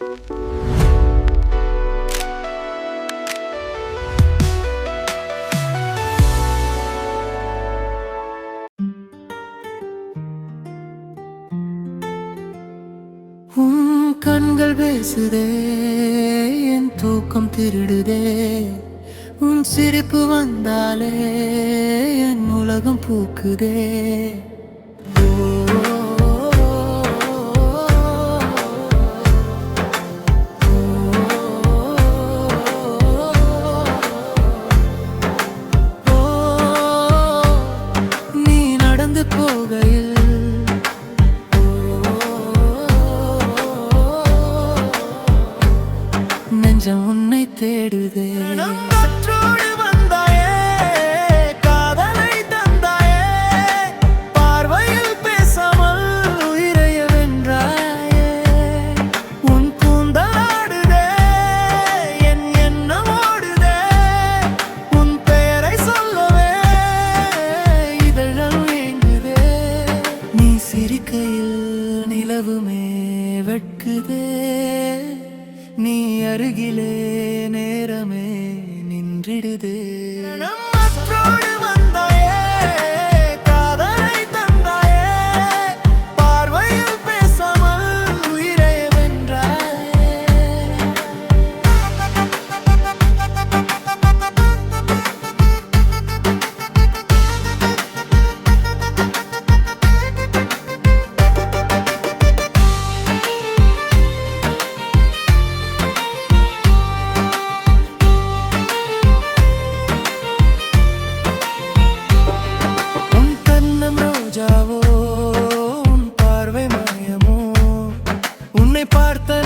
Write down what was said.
உன் கண்கள் பேசுதே, என் தூக்கம் திருடுதே. உன் சிரிப்பு வந்தாலே என் உலகம் பூக்குதே. நீ நடந்து போகையில் நெஞ்சம் உன்னை தேடுதே. காற்றோடு வந்தாயே, காதலை தந்தாயே, பார்வையில் பேசாமல் உயிரைய வென்றாயே. உன் கூந்தலாடுதே, என் எண்ணம் ஓடுதே. உன் பெயரை சொல்லவே இதழம் ஏங்குதே. நீ சிரிக்கையில் நிலவுமே வெட்குதே. நீ அருகிலே நேரமே நின்றிடுதே. காற்றோடு வந்தாயே, காதலை தந்தாயே, பார்வையில் பேசாமல் உயிரை வென்றாயே. உன் பார்வை மாயமோ, உன்னை பார்த்த